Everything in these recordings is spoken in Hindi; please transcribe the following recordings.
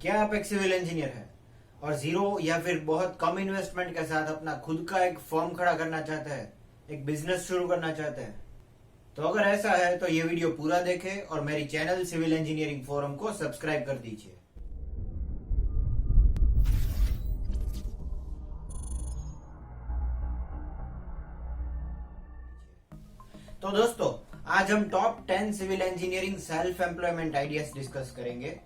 क्या आप एक सिविल इंजीनियर हैं और जीरो या फिर बहुत कम इन्वेस्टमेंट के साथ अपना खुद का एक फर्म खड़ा करना चाहते हैं, एक बिजनेस शुरू करना चाहते हैं? तो अगर ऐसा है तो ये वीडियो पूरा देखें और मेरी चैनल सिविल इंजीनियरिंग फोरम को सब्सक्राइब कर दीजिए। तो दोस्तों, आज हम top 10 civil engineering self employment ideas discuss करेंगे,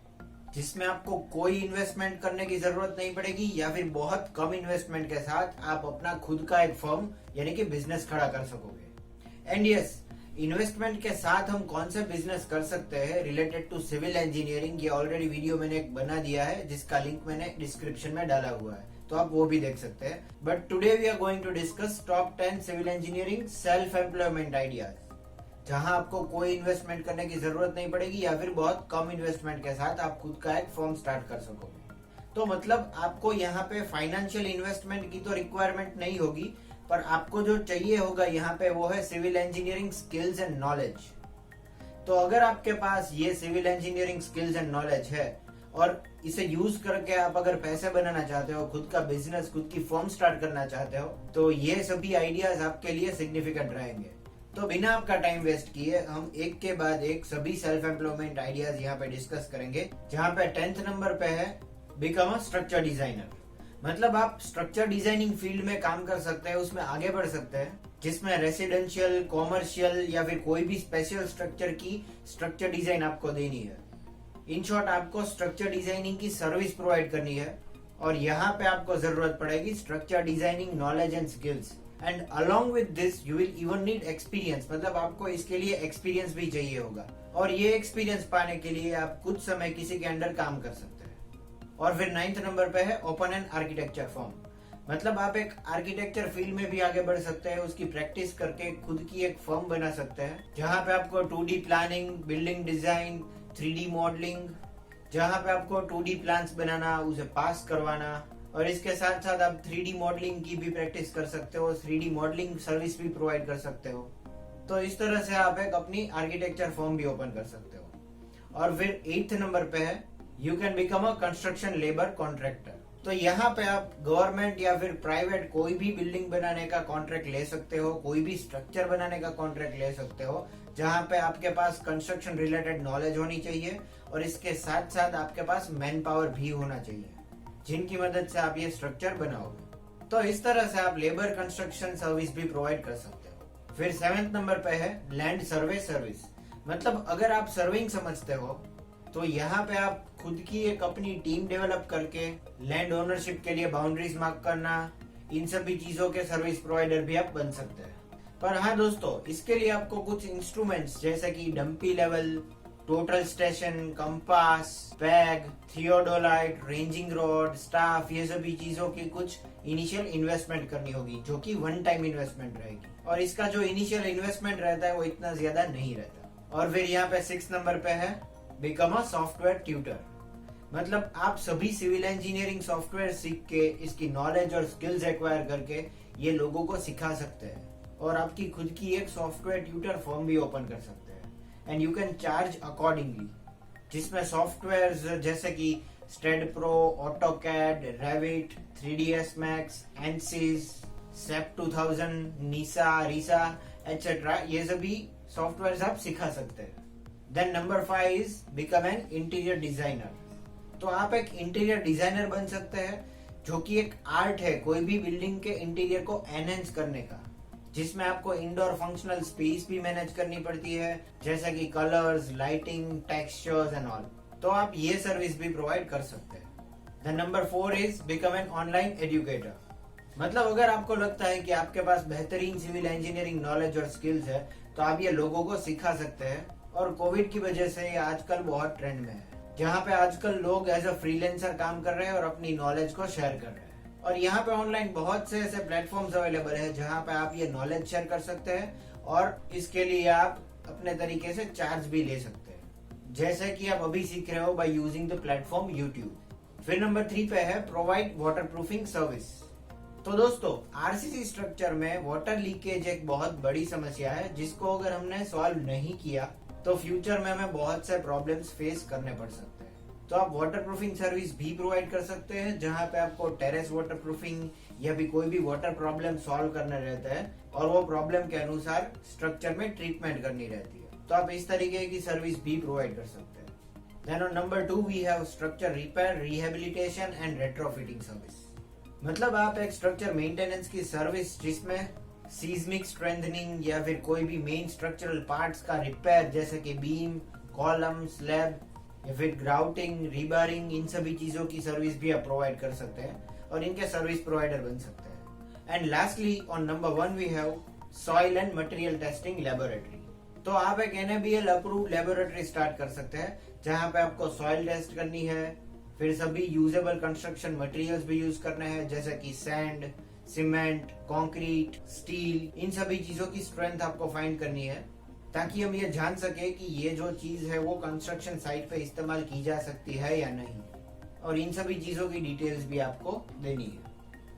जिसमें आपको कोई इन्वेस्टमेंट करने की जरूरत नहीं पड़ेगी या फिर बहुत कम इन्वेस्टमेंट के साथ आप अपना खुद का एक फर्म यानी कि बिजनेस खड़ा कर सकोगे। एंड यस, इन्वेस्टमेंट के साथ हम कौन सा बिजनेस कर सकते हैं रिलेटेड टू सिविल इंजीनियरिंग, ये ऑलरेडी वीडियो मैंने एक बना दिया है जिसका लिंक मैंने डिस्क्रिप्शन में डाला हुआ है, तो आप वो भी देख सकते हैं। But today we are going to discuss top 10 civil engineering self employment ideas, जहां आपको कोई इन्वेस्टमेंट करने की जरूरत नहीं पड़ेगी या फिर बहुत कम इन्वेस्टमेंट के साथ आप खुद का एक फर्म स्टार्ट कर सकोगे। तो मतलब आपको यहाँ पे फाइनेंशियल इन्वेस्टमेंट की तो रिक्वायरमेंट नहीं होगी, पर आपको जो चाहिए होगा यहाँ पे वो है civil engineering skills and knowledge. तो अगर आपके पास ये civil engineering skills and knowledge है और इसे यूज करके आप अगर पैसे बनाना चाहते हो, खुद का बिजनेस, खुद की फर्म स्टार्ट करना चाहते हो, तो ये सभी आइडियाज आपके लिए सिग्निफिकेंट रहेंगे। तो बिना आपका टाइम वेस्ट किए हम एक के बाद एक सभी सेल्फ एम्प्लॉयमेंट आइडियाज यहाँ पे डिस्कस करेंगे, जहाँ पे 10th नंबर पे है बिकम अ स्ट्रक्चर डिजाइनर। मतलब आप स्ट्रक्चर डिजाइनिंग फील्ड में काम कर सकते हैं, उसमें आगे बढ़ सकते हैं, जिसमें रेसिडेंशियल, कॉमर्शियल या फिर कोई भी स्पेशल स्ट्रक्चर की स्ट्रक्चर डिजाइन आपको देनी है। इन शॉर्ट, आपको स्ट्रक्चर डिजाइनिंग की सर्विस प्रोवाइड करनी है और यहाँ पे आपको जरूरत पड़ेगी structure designing knowledge and skills. And along with this you will even need experience, मतलब आपको इसके लिए एक्सपीरियंस भी चाहिए होगा, और ये एक्सपीरियंस पाने के लिए आप कुछ समय किसी के अंडर काम कर सकते हैं। और फिर 9th नंबर पे है ओपन एंड आर्किटेक्चर फर्म। मतलब आप एक आर्किटेक्चर फील्ड में भी आगे बढ़ सकते हैं, उसकी प्रैक्टिस करके खुद की एक फर्म बना सकते हैं, जहाँ पे आपको 2D planning, building design, 3D modelling, जहाँ पे आपको 2D प्लान्स बनाना, उसे पास करवाना, और इसके साथ साथ आप 3D मॉडलिंग की भी प्रैक्टिस कर सकते हो, 3D मॉडलिंग सर्विस भी प्रोवाइड कर सकते हो। तो इस तरह से आप एक अपनी आर्किटेक्चर फर्म भी ओपन कर सकते हो। और फिर 8th नंबर पे है you can become a construction labour contractor. तो यहाँ पे आप गवर्नमेंट या फिर प्राइवेट कोई भी बिल्डिंग बनाने का कॉन्ट्रैक्ट ले सकते हो, कोई भी स्ट्रक्चर बनाने का कॉन्ट्रैक्ट ले सकते हो, जहाँ पे आपके पास कंस्ट्रक्शन रिलेटेड नॉलेज होनी चाहिए और इसके साथ साथ आपके पास मैन पावर भी होना चाहिए, जिनकी मदद से आप ये स्ट्रक्चर बनाओगे। तो इस तरह से आप लेबर कंस्ट्रक्शन सर्विस भी प्रोवाइड कर सकते हो। फिर 7th नंबर पे है लैंड सर्वे सर्विस। मतलब अगर आप सर्विंग समझते हो तो यहाँ पे आप खुद की एक अपनी टीम डेवलप करके लैंड ओनरशिप के लिए बाउंड्रीज मार्क करना, इन सभी चीजों के सर्विस प्रोवाइडर भी आप बन सकते हैं। पर हाँ दोस्तों, इसके लिए आपको कुछ इंस्ट्रूमेंट्स जैसे कि dumpy level, total station, compass, bag, theodolite, ranging rod, staff, ये सभी चीजों की कुछ इनिशियल इन्वेस्टमेंट करनी होगी, जो कि वन टाइम इन्वेस्टमेंट रहेगी, और इसका जो इनिशियल इन्वेस्टमेंट रहता है वो इतना ज्यादा नहीं रहता। और फिर यहाँ पे 6th नंबर पे है बिकम अ सॉफ्टवेयर ट्यूटर। मतलब आप सभी सिविल इंजीनियरिंग सॉफ्टवेयर सीख के, इसकी नॉलेज और स्किल्स एक्वायर करके ये लोगों को सिखा सकते हैं और आपकी खुद की एक सॉफ्टवेयर ट्यूटर फर्म भी ओपन कर सकते हैं। And you can charge accordingly, जिसमें सॉफ्टवेयर जैसे कि STAAD Pro, AutoCAD, Revit, 3ds Max, ANSYS, SAP 2000, NISA, RISA etcetera, ये सभी सॉफ्टवेयर आप सिखा सकते हैं। Then number 5 is become an interior designer. तो आप एक इंटीरियर डिजाइनर बन सकते हैं, जो कि एक आर्ट है कोई भी बिल्डिंग के इंटीरियर को एनहेंस करने का, जिसमें आपको इंडोर फंक्शनल स्पेस भी मैनेज करनी पड़ती है, जैसे कि colours, lighting, textures and all. तो आप ये सर्विस भी प्रोवाइड कर सकते हैं। The number 4 is become an online educator. मतलब अगर आपको लगता है कि आपके पास बेहतरीन सिविल इंजीनियरिंग नॉलेज और स्किल्स है, तो आप ये लोगों को सिखा सकते हैं। और कोविड की वजह से ये आजकल बहुत ट्रेंड में है, जहाँ पे आजकल लोग एज अ फ्रीलांसर काम कर रहे हैं और अपनी नॉलेज को शेयर कर रहे हैं। और यहाँ पे ऑनलाइन बहुत से ऐसे प्लेटफॉर्म्स अवेलेबल है जहाँ पे आप ये नॉलेज शेयर कर सकते हैं और इसके लिए आप अपने तरीके से चार्ज भी ले सकते हैं, जैसे कि आप अभी सीख रहे हो by using the platform YouTube. फिर नंबर 3 पे है प्रोवाइड वाटर प्रूफिंग सर्विस। तो दोस्तों, आरसीसी स्ट्रक्चर में वाटर लीकेज एक बहुत बड़ी समस्या है, जिसको अगर हमने सॉल्व नहीं किया तो फ्यूचर में हमें बहुत से प्रॉब्लम्स फेस करने पड़ सकते हैं। तो आप वाटर प्रूफिंग सर्विस भी प्रोवाइड कर सकते हैं, जहां पे आपको टेरेस वाटर प्रूफिंग या भी कोई भी वाटर प्रॉब्लम सॉल्व करना रहता है और वो प्रॉब्लम के अनुसार स्ट्रक्चर में ट्रीटमेंट करनी रहती है, तो आप इस तरीके की सर्विस भी प्रोवाइड कर सकते हैं। Then on number 2 we have structure repair, rehabilitation and retrofitting service। मतलब आप एक स्ट्रक्चर मेंटेनेंस की सर्विस जिसमें सीस्मिक स्ट्रेंथनिंग या फिर कोई भी मेन स्ट्रक्चरल पार्ट्स का रिपेयर जैसे कि बीम, कॉलम, स्लैब या फिर ग्राउटिंग, रीबारिंग, इन सभी चीजों की सर्विस भी आप प्रोवाइड कर सकते हैं और इनके सर्विस प्रोवाइडर बन सकते हैं। And lastly on number 1 we have soil and material testing laboratory. तो आप एक NABL अप्रूव्ड लेबोरेटरी स्टार्ट कर सकते हैं, जहां पे आपको सॉइल टेस्ट करनी है, फिर सभी यूजेबल कंस्ट्रक्शन मटेरियल्स भी यूज करने हैं जैसे कि सैंड, सीमेंट, कंक्रीट, स्टील, इन सभी चीजों की स्ट्रेंथ आपको फाइंड करनी है, ताकि हम ये जान सके कि ये जो चीज है वो कंस्ट्रक्शन साइट पे इस्तेमाल की जा सकती है या नहीं, और इन सभी चीजों की डिटेल्स भी आपको देनी है।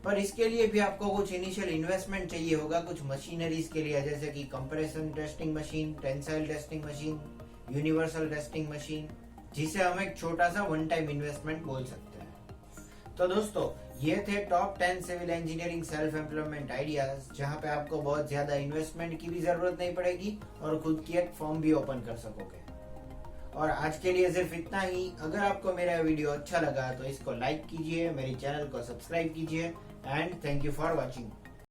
पर इसके लिए भी आपको कुछ इनिशियल इन्वेस्टमेंट चाहिए होगा कुछ मशीनरीज के लिए, जैसे कि compression testing machine, tensile testing machine, universal testing machine, जिसे हम एक छोटा सा वन टाइम इन्वेस्टमेंट बोल सकते हैं। तो दोस्तों ये थे top 10 civil engineering self employment ideas, जहां पे आपको बहुत ज्यादा इन्वेस्टमेंट की भी जरूरत नहीं पड़ेगी और खुद की एक फर्म भी ओपन कर सकोगे। और आज के लिए सिर्फ इतना ही। अगर आपको मेरा वीडियो अच्छा लगा तो इसको लाइक कीजिए, मेरे चैनल को सब्सक्राइब कीजिए and thank you for watching.